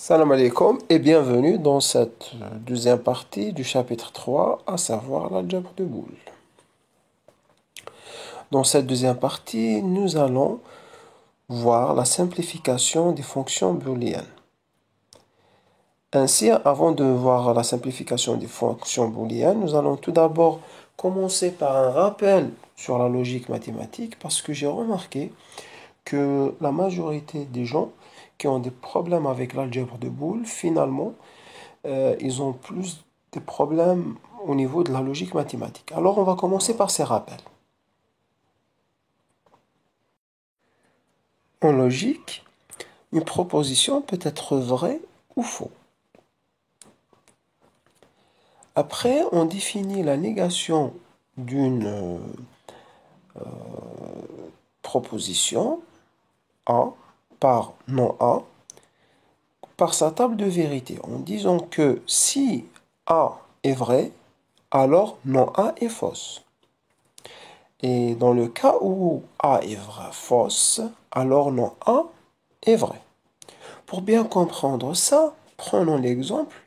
Salam alaikum et bienvenue dans cette deuxième partie du chapitre 3, à savoir l'algèbre de boules. Dans cette deuxième partie, nous allons voir la simplification des fonctions booléennes. Ainsi, avant de voir la simplification des fonctions booléennes, nous allons tout d'abord commencer par un rappel sur la logique mathématique parce que j'ai remarqué que la majorité des gens qui ont des problèmes avec l'algèbre de boules, finalement, ils ont plus de problèmes au niveau de la logique mathématique. Alors, on va commencer par ces rappels. En logique, une proposition peut être vraie ou faux. Après, on définit la négation d'une proposition A par non A par sa table de vérité en disant que si A est vrai, alors non A est fausse. Et dans le cas où A est fausse, alors non A est vrai. Pour bien comprendre ça, prenons l'exemple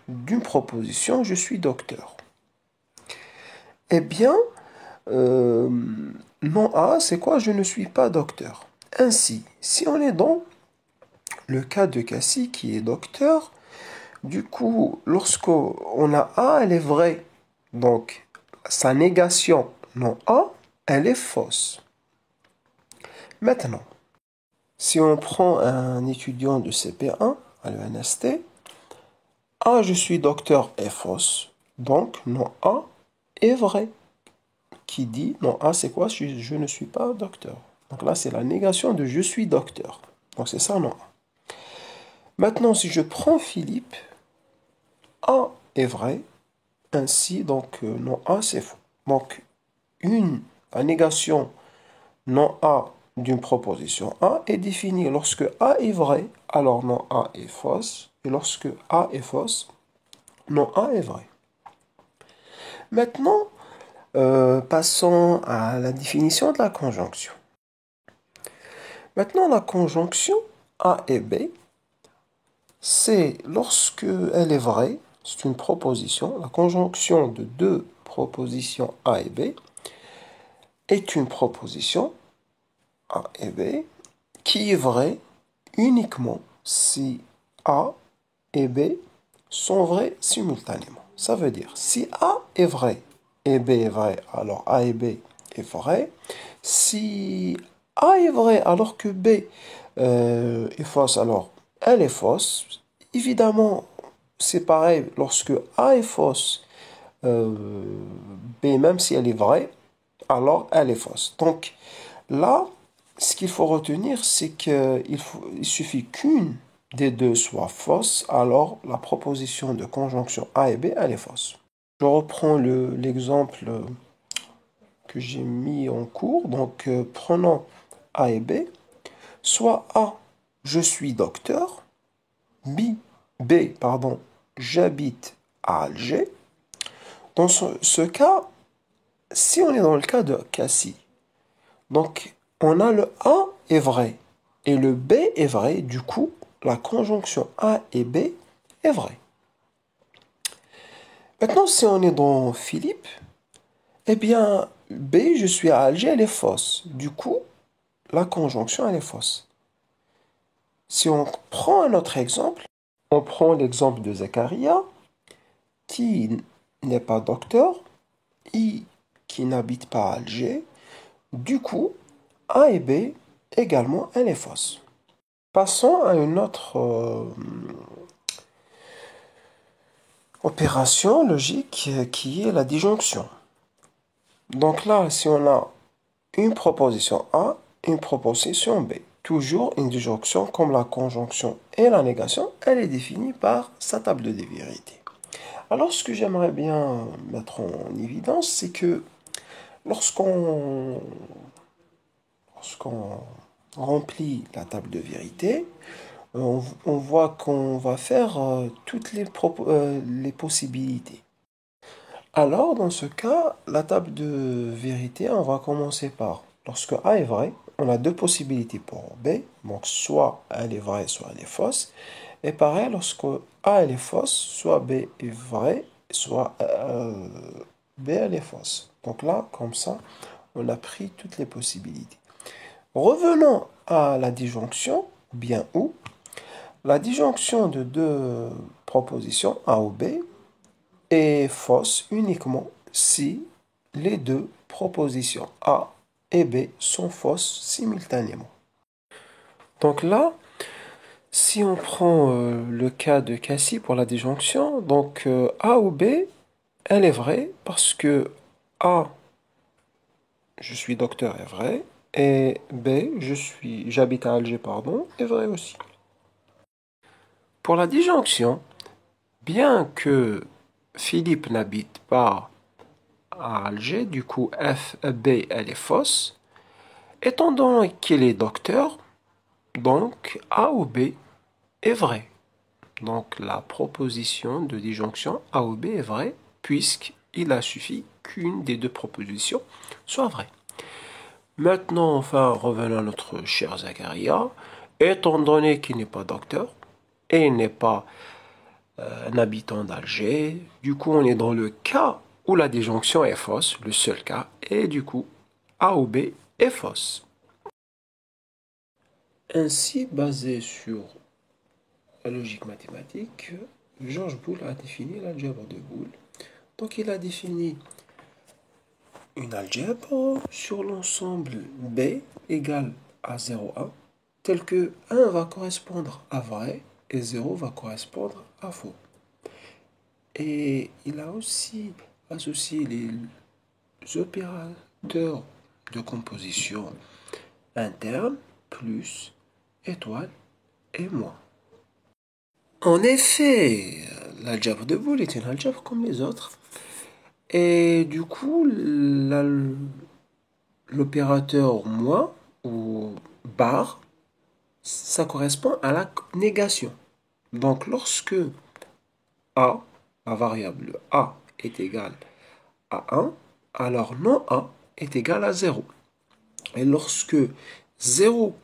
d'une proposition « je suis docteur ». Eh bien, non A, c'est quoi? Je ne suis pas docteur. Ainsi, si on est dans le cas de Cassie qui est docteur, du coup, lorsqu'on a A, elle est vraie. Donc, sa négation non A, elle est fausse. Maintenant, si on prend un étudiant de CP1 à l'ENST, A, je suis docteur est fausse. Donc, non A est vrai. Qui dit non A, c'est quoi? Je ne suis pas docteur. Donc là, c'est la négation de je suis docteur. Donc, c'est ça, non A. Maintenant, si je prends Philippe, A est vrai. Ainsi, donc, non A, c'est faux. Donc, la négation non A d'une proposition A est définie lorsque A est vrai, alors non A est fausse. Et lorsque A est fausse, non A est vrai. Maintenant, passons à la définition de la conjonction. Maintenant, la conjonction A et B, c'est lorsque elle est vraie, c'est une proposition, la conjonction de deux propositions A et B est une proposition A et B qui est vraie uniquement si A et B sont vrais simultanément. Ça veut dire, si A est vrai et B est vrai, alors A et B est vrai. Si A est vrai alors que B est fausse, alors elle est fausse. Évidemment, c'est pareil, lorsque A est fausse, B, même si elle est vraie, alors elle est fausse. Donc là, ce qu'il faut retenir, c'est il suffit qu'une des deux soit fausse, alors la proposition de conjonction A et B, elle est fausse. Je reprends l'exemple que j'ai mis en cours. Donc, prenons A et B. Soit A, je suis docteur. B, pardon, j'habite à Alger. Dans ce cas, si on est dans le cas de Cassie, donc on a le A est vrai et le B est vrai. Du coup, la conjonction A et B est vraie. Maintenant, si on est dans Philippe, eh bien, B, je suis à Alger, elle est fausse. Du coup, la conjonction, elle est fausse. Si on prend un autre exemple, on prend l'exemple de Zakaria, qui n'est pas docteur, I, qui n'habite pas à Alger. Du coup, A et B, également, elle est fausse. Passons à une autre opération logique qui est la disjonction. Donc là, si on a une proposition A, une proposition B, toujours une disjonction comme la conjonction et la négation, elle est définie par sa table de vérité. Alors, ce que j'aimerais bien mettre en évidence, c'est que lorsqu'on remplit la table de vérité, on voit qu'on va faire toutes les possibilités. Alors, dans ce cas, la table de vérité, on va commencer par, lorsque A est vrai, on a deux possibilités pour B. Donc, soit elle est vraie, soit elle est fausse. Et pareil, lorsque A elle est fausse, soit B est vrai, soit B elle est fausse. Donc là, comme ça, on a pris toutes les possibilités. Revenons à la disjonction, bien ou. La disjonction de deux propositions, A ou B, est fausse uniquement si les deux propositions A et B sont fausses simultanément. Donc là, si on prend le cas de Cassie pour la disjonction, donc A ou B, elle est vraie parce que A, je suis docteur, est vrai, et B, j'habite à Alger, pardon, est vrai aussi. Pour la disjonction, bien que Philippe n'habite pas à Alger, du coup F, B, elle est fausse, étant donné qu'il est docteur, donc A ou B est vrai. Donc la proposition de disjonction A ou B est vraie, puisqu'il a suffi qu'une des deux propositions soit vraie. Maintenant, enfin, revenons à notre cher Zacharia. Étant donné qu'il n'est pas docteur et il n'est pas un habitant d'Alger, du coup, on est dans le cas où la disjonction est fausse, le seul cas, et du coup, A ou B est fausse. Ainsi, basé sur la logique mathématique, Georges Boole a défini l'algèbre de Boole. Donc, il a défini une algèbre sur l'ensemble B égale à 0,1, tel que 1 va correspondre à vrai et 0 va correspondre à faux. Et il a aussi associé les opérateurs de composition interne, plus, étoile et moins. En effet, l'algèbre de Boole est une algèbre comme les autres. Et du coup, l'opérateur moins ou bar, ça correspond à la négation. Donc lorsque A, la variable A est égale à 1, alors non A est égal à 0. Et lorsque 0,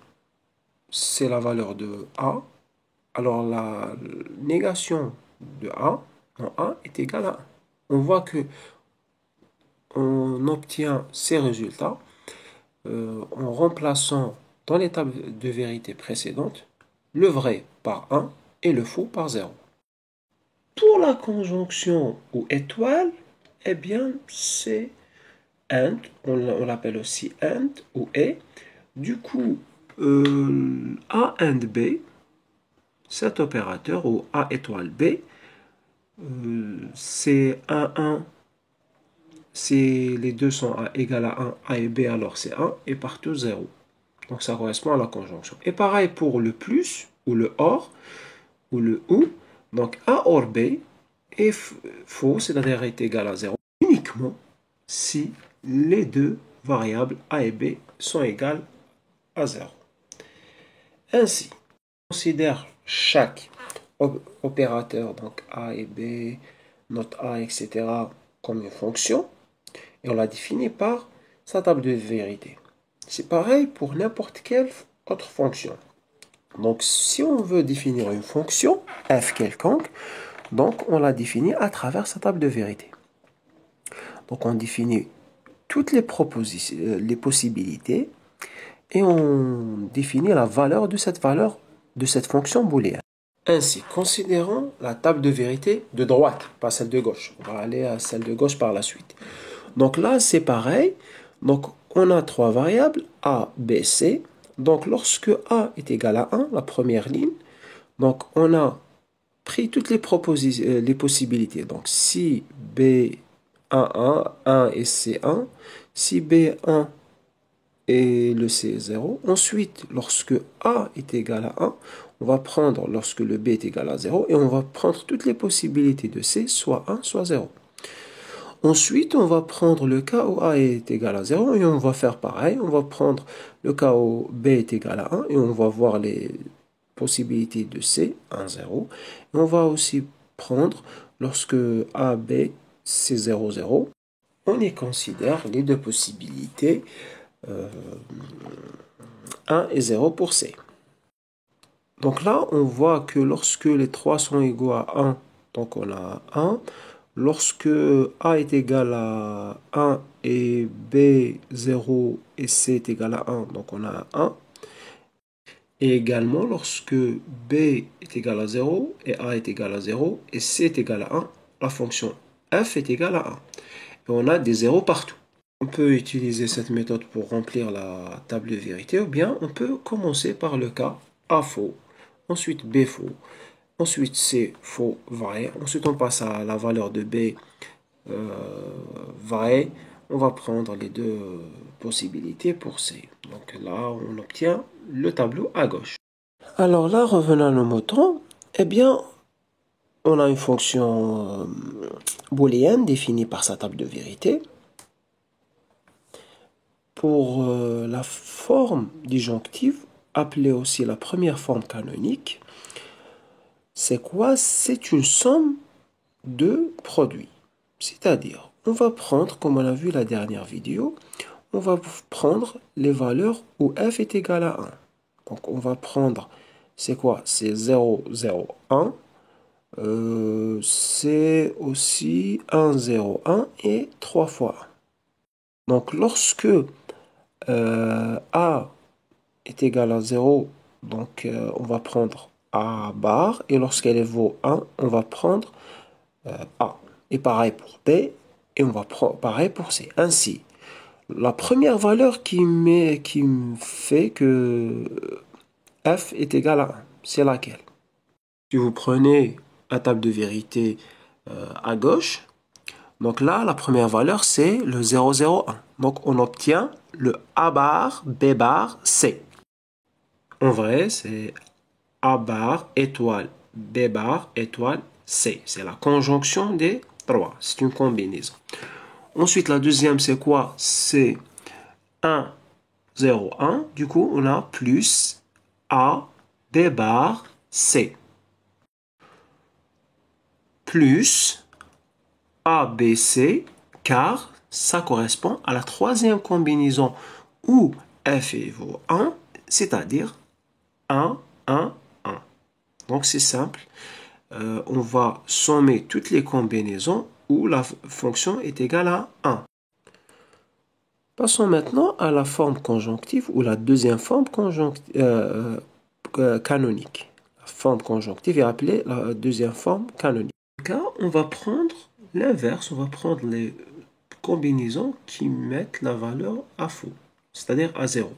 c'est la valeur de A, alors la négation de A, non A, est égale à 1. On voit que on obtient ces résultats en remplaçant dans l'étape de vérité précédente le vrai par 1 et le faux par 0. Pour la conjonction ou étoile, eh bien, c'est AND, on l'appelle aussi AND ou et. Du coup, A and B, cet opérateur ou A étoile B, c'est 1, si les deux sont A égale à 1, A et B, alors c'est 1, et partout 0. Donc ça correspond à la conjonction. Et pareil pour le plus, ou le or, ou le ou. Donc A or B est faux, c'est-à-dire est égal à 0, uniquement si les deux variables A et B sont égales à 0. Ainsi, on considère chaque opérateur, donc A et B, note A, etc., comme une fonction, et on la définit par sa table de vérité. C'est pareil pour n'importe quelle autre fonction. Donc, si on veut définir une fonction, f quelconque, donc on la définit à travers sa table de vérité. Donc, on définit toutes les possibilités et on définit la valeur de cette fonction booléenne. Ainsi, considérons la table de vérité de droite, pas celle de gauche. On va aller à celle de gauche par la suite. Donc là, c'est pareil. Donc, on a trois variables, A, B, C. Donc, lorsque A est égal à 1, la première ligne, donc on a pris toutes les possibilités. Donc, si B1, 1 et C1, si B1 et le C est 0. Ensuite, lorsque A est égal à 1, on va prendre, lorsque le B est égal à 0, et on va prendre toutes les possibilités de C, soit 1, soit 0. Ensuite, on va prendre le cas où A est égal à 0 et on va faire pareil. On va prendre le cas où B est égal à 1 et on va voir les possibilités de C, 1, 0. Et on va aussi prendre, lorsque A, B, c'est 0, 0, on y considère les deux possibilités 1 et 0 pour C. Donc là, on voit que lorsque les 3 sont égaux à 1, donc on a 1. Lorsque A est égal à 1 et B 0 et C est égal à 1, donc on a 1. Et également, lorsque B est égal à 0 et A est égal à 0 et C est égal à 1, la fonction f est égale à 1. Et on a des zéros partout. On peut utiliser cette méthode pour remplir la table de vérité, ou bien on peut commencer par le cas A faux, ensuite B faux, ensuite C faux, vrai. Ensuite on passe à la valeur de B vrai. On va prendre les deux possibilités pour C. Donc là, on obtient le tableau à gauche. Alors là, revenons à nos moutons. Eh bien, on a une fonction booléenne définie par sa table de vérité. Pour la forme disjonctive, appelée aussi la première forme canonique, c'est quoi? C'est une somme de produits. C'est-à-dire, on va prendre, comme on a vu la dernière vidéo, on va prendre les valeurs où f est égal à 1. Donc, on va prendre, c'est quoi? C'est 0, 0, 1. C'est aussi 1, 0, 1 et 3 fois 1. Donc, lorsque A est égal à 0, donc on va prendre A bar, et lorsqu'elle vaut 1, on va prendre A. Et pareil pour B, et on va prendre pareil pour C. Ainsi, la première valeur qui me fait que f est égal à 1, c'est laquelle? Si vous prenez la table de vérité à gauche, donc là, la première valeur, c'est le 0,01. Donc, on obtient le A bar, B bar, C. En vrai, c'est A bar, étoile, B bar, étoile, C. C'est la conjonction des trois. C'est une combinaison. Ensuite, la deuxième, c'est quoi? C'est 1, 0, 1. Du coup, on a plus A, B bar, C. Plus A, B, C, car ça correspond à la troisième combinaison où F vaut 1, c'est-à-dire 1, 1, 1. Donc c'est simple. On va sommer toutes les combinaisons où la fonction est égale à 1. Passons maintenant à la forme conjonctive ou la deuxième forme canonique. La forme conjonctive est appelée la deuxième forme canonique. Car on va prendre l'inverse, on va prendre les combinaisons qui mettent la valeur à faux, c'est-à-dire à 0.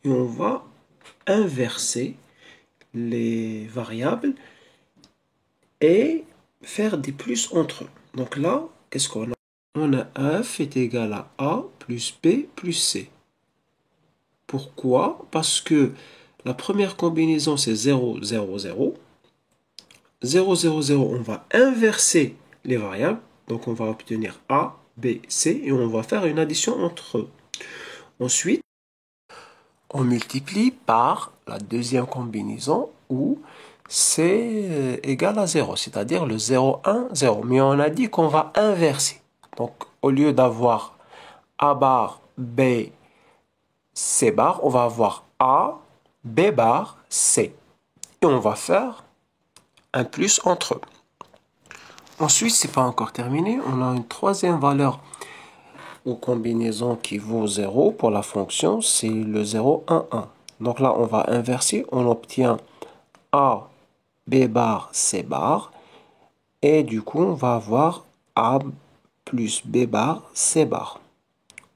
Et on va inverser les variables et faire des plus entre eux. Donc là, qu'est-ce qu'on a? On a f est égal à a plus b plus c. Pourquoi? Parce que la première combinaison, c'est 0, 0, 0. 0, 0, 0, on va inverser les variables. Donc on va obtenir a, b, c et on va faire une addition entre eux. Ensuite, on multiplie par la deuxième combinaison où c'est égal à 0, c'est-à-dire le 0, 1, 0. Mais on a dit qu'on va inverser. Donc, au lieu d'avoir A bar, B, C bar, on va avoir A, B bar, C. Et on va faire un plus entre eux. Ensuite, c'est pas encore terminé. On a une troisième valeur aux combinaisons qui vaut 0 pour la fonction, c'est le 0, 1, 1. Donc là, on va inverser, on obtient A, B bar, C bar. Et du coup, on va avoir A plus B bar, C bar.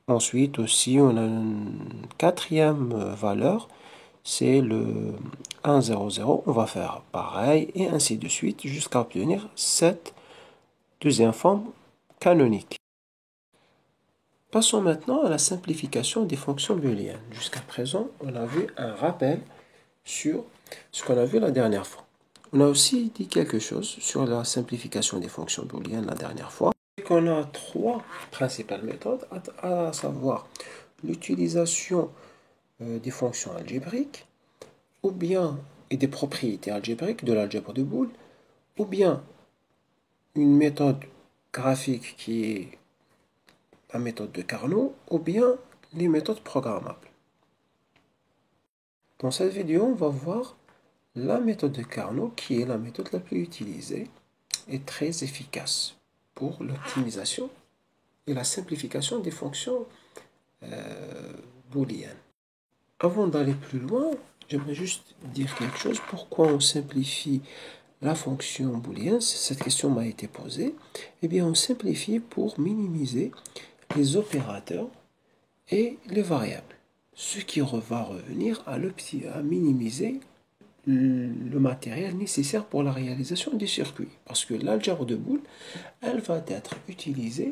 Ensuite aussi, on a une quatrième valeur, c'est le 1, 0, 0. On va faire pareil et ainsi de suite jusqu'à obtenir cette deuxième forme canonique. Passons maintenant à la simplification des fonctions booléennes. Jusqu'à présent, on a vu un rappel sur ce qu'on a vu la dernière fois. On a aussi dit quelque chose sur la simplification des fonctions booléennes la dernière fois. On a trois principales méthodes, à savoir l'utilisation des fonctions algébriques, ou bien et des propriétés algébriques de l'algèbre de Boole, ou bien une méthode graphique qui est la méthode de Carnot, ou bien les méthodes programmables. Dans cette vidéo, on va voir la méthode de Carnot qui est la méthode la plus utilisée et très efficace pour l'optimisation et la simplification des fonctions booléennes. Avant d'aller plus loin, j'aimerais juste dire quelque chose. Pourquoi on simplifie la fonction booléenne? Cette question m'a été posée. Eh bien, on simplifie pour minimiser les opérateurs et les variables. Ce qui va revenir à minimiser le matériel nécessaire pour la réalisation du circuit. Parce que l'algèbre de Boole, elle va être utilisée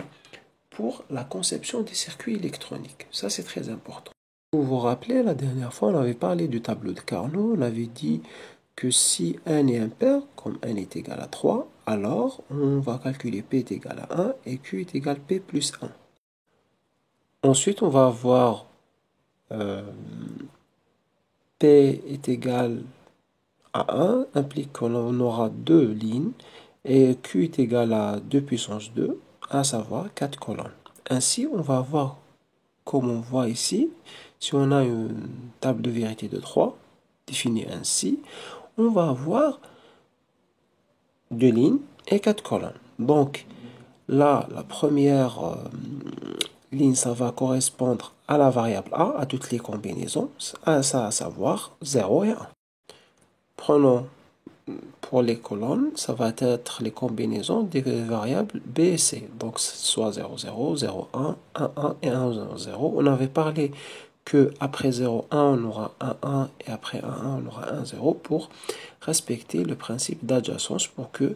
pour la conception des circuits électroniques. Ça, c'est très important. Vous vous rappelez, la dernière fois, on avait parlé du tableau de Carnot. On avait dit que si n est impair, comme n est égal à 3, alors on va calculer p est égal à 1 et q est égal à p plus 1. Ensuite, on va avoir p est égal à 1, implique qu'on aura deux lignes, et q est égal à 2 puissance 2, à savoir 4 colonnes. Ainsi, on va avoir, comme on voit ici, si on a une table de vérité de 3, définie ainsi, on va avoir 2 lignes et 4 colonnes. Donc, là, la première ligne, ça va correspondre à la variable a, à toutes les combinaisons, à savoir 0 et 1. Prenons pour les colonnes, ça va être les combinaisons des variables b et c. Donc, soit 0, 0, 0, 1, 1, 1 et 1, 0, 0. On avait parlé que après 0, 1, on aura 1, 1 et après 1, 1, on aura 1, 0 pour respecter le principe d'adjacence pour que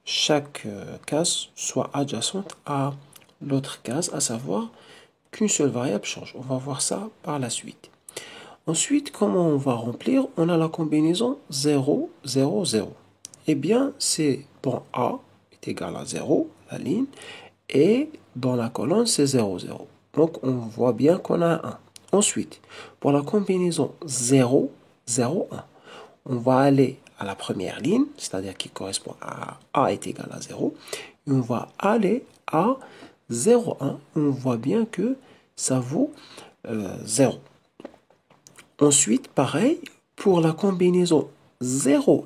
chaque case soit adjacente à l'autre case, à savoir qu'une seule variable change. On va voir ça par la suite. Ensuite, comment on va remplir? On a la combinaison 0, 0, 0. Eh bien, c'est dans A est égal à 0, la ligne, et dans la colonne, c'est 0, 0. Donc, on voit bien qu'on a 1. Ensuite, pour la combinaison 0, 0, 1, on va aller à la première ligne, c'est-à-dire qui correspond à A est égal à 0, et on va aller à 0, 1. On voit bien que ça vaut 0. Ensuite, pareil, pour la combinaison 0,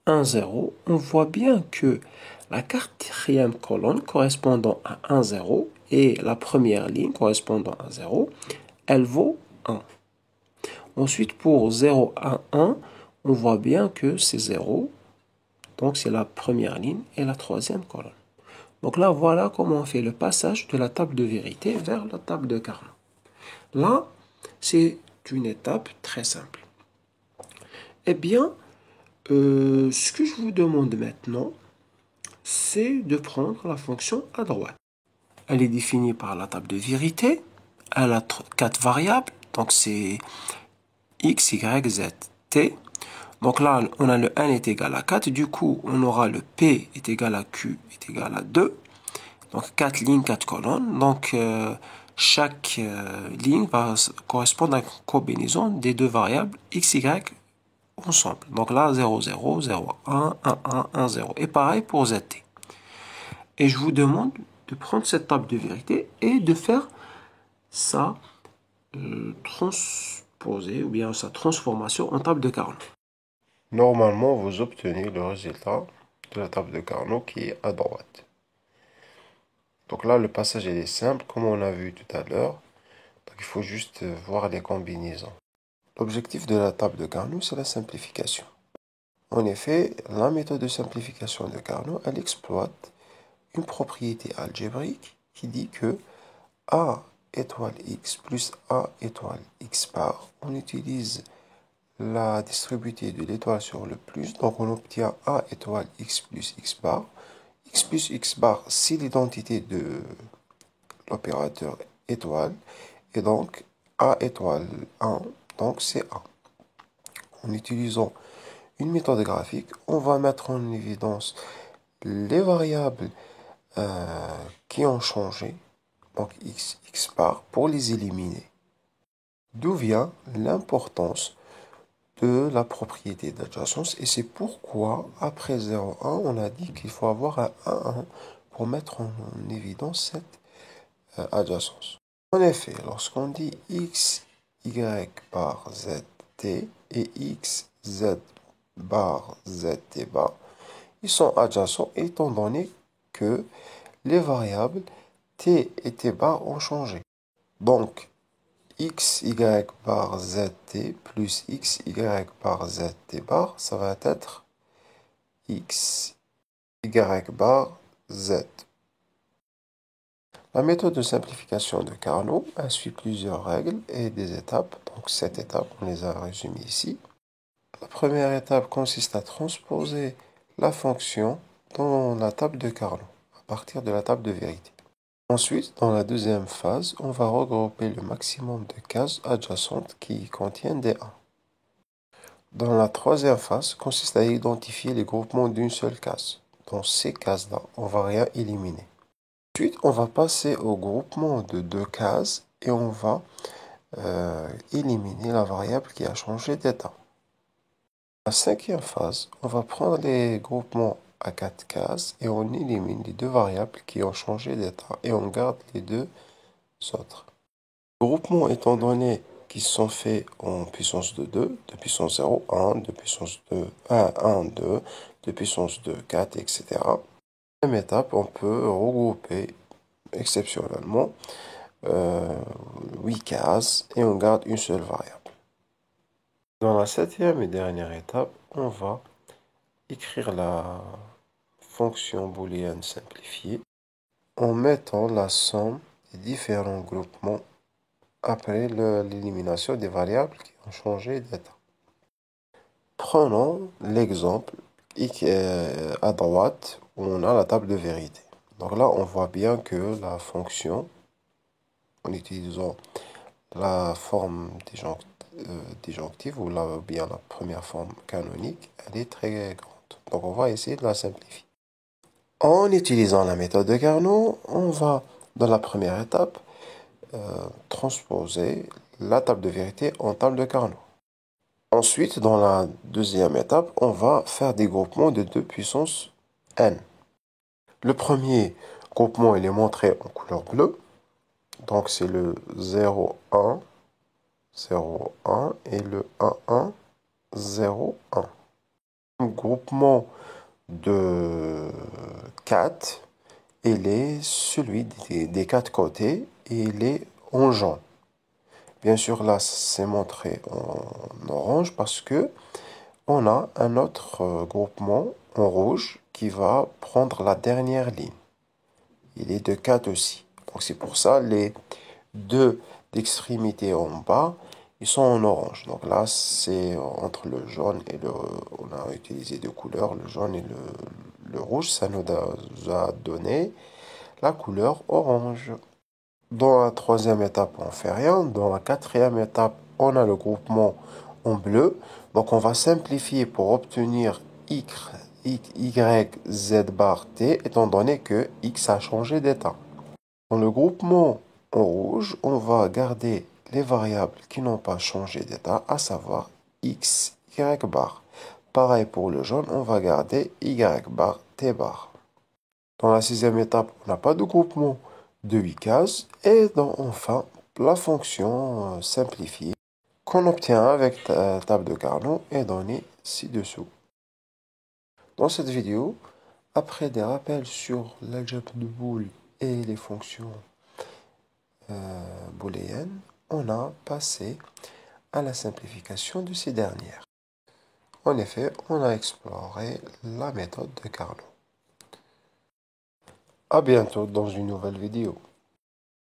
1, 0, on voit bien que la quatrième colonne correspondant à 1, 0 et la première ligne correspondant à 0, elle vaut 1. Ensuite, pour 0, 1, 1, on voit bien que c'est 0, donc c'est la première ligne et la troisième colonne. Donc là, voilà comment on fait le passage de la table de vérité vers la table de Carnot. Là, c'est une étape très simple. Eh bien, ce que je vous demande maintenant, c'est de prendre la fonction à droite. Elle est définie par la table de vérité. Elle a 4 variables, donc c'est x, y, z, t. Donc là, on a le n est égal à 4. Du coup, on aura le p est égal à q est égal à 2. Donc 4 lignes, 4 colonnes. Donc chaque ligne va correspondre à une combinaison des deux variables x, y ensemble. Donc là, 0, 0, 0, 1, 1, 1, 1, 0. Et pareil pour zt. Et je vous demande de prendre cette table de vérité et de faire sa transposée ou bien sa transformation en table de Carnot. Normalement, vous obtenez le résultat de la table de Carnot qui est à droite. Donc là, le passage est simple, comme on a vu tout à l'heure. Donc il faut juste voir les combinaisons. L'objectif de la table de Carnot, c'est la simplification. En effet, la méthode de simplification de Carnot, elle exploite une propriété algébrique qui dit que A étoile x plus A étoile x bar, on utilise la distributivité de l'étoile sur le plus, donc on obtient A étoile x plus x bar. X plus x bar, c'est l'identité de l'opérateur étoile, et donc A étoile 1, donc c'est A. En utilisant une méthode graphique, on va mettre en évidence les variables qui ont changé, donc x, x bar, pour les éliminer. D'où vient l'importance de la propriété d'adjacence, et c'est pourquoi après 0,1, on a dit qu'il faut avoir un 1, 1 pour mettre en évidence cette adjacence. En effet, lorsqu'on dit x, y bar z, t et x, z bar, z, t bar, ils sont adjacents étant donné que les variables t et t bar ont changé. Donc, x, y bar, z, t plus x, y bar, z, t bar, ça va être x, y bar, z. La méthode de simplification de Carnot suit plusieurs règles et des étapes. Donc, 7 étapes, on les a résumées ici. La première étape consiste à transposer la fonction dans la table de Carnot, à partir de la table de vérité. Ensuite, dans la deuxième phase, on va regrouper le maximum de cases adjacentes qui contiennent des 1. Dans la troisième phase, consiste à identifier les groupements d'une seule case. Dans ces cases-là, on ne va rien éliminer. Ensuite, on va passer au groupement de 2 cases et on va éliminer la variable qui a changé d'état. La cinquième phase, on va prendre les groupements à 4 cases et on élimine les 2 variables qui ont changé d'état et on garde les 2 autres. Les groupements étant donné qu'ils sont faits en puissance de 2, de puissance 0, 1, de puissance 2, 1, 1, 2, de puissance 2, 4, etc. Dans la même étape, on peut regrouper exceptionnellement 8 cases et on garde une seule variable. Dans la septième et dernière étape, on va écrire la fonction booléenne simplifiée en mettant la somme des différents groupements après l'élimination des variables qui ont changé d'état. Prenons l'exemple à droite où on a la table de vérité. Donc là, on voit bien que la fonction, en utilisant la forme disjonctive ou bien la première forme canonique, elle est très grande. Donc on va essayer de la simplifier. En utilisant la méthode de Carnot, on va, dans la première étape, transposer la table de vérité en table de Carnot. Ensuite, dans la deuxième étape, on va faire des groupements de 2 puissance n. Le premier groupement, il est montré en couleur bleue. Donc, c'est le 0, 1, 0, 1 et le 1, 1, 0, 1. Le groupement de 4, il est celui des 4 côtés et il est en jaune. Bien sûr, là, c'est montré en orange parce que on a un autre groupement en rouge qui va prendre la dernière ligne. Il est de 4 aussi. Donc, c'est pour ça les deux extrémités en bas, ils sont en orange. Donc là, c'est entre le jaune et le... On a utilisé deux couleurs, le jaune et le rouge. Ça nous a donné la couleur orange. Dans la troisième étape, on ne fait rien. Dans la quatrième étape, on a le groupement en bleu. Donc, on va simplifier pour obtenir y, z bar t, étant donné que x a changé d'état. Dans le groupement en rouge, on va garder les variables qui n'ont pas changé d'état, à savoir x, y bar. Pareil pour le jaune, on va garder y bar, t bar. Dans la sixième étape, on n'a pas de groupement de 8 cases. Et enfin, la fonction simplifiée qu'on obtient avec la table de Carnot est donnée ci-dessous. Dans cette vidéo, après des rappels sur l'algèbre de Boole et les fonctions booléennes, on a passé à la simplification de ces dernières. En effet, on a exploré la méthode de Carnot. À bientôt dans une nouvelle vidéo.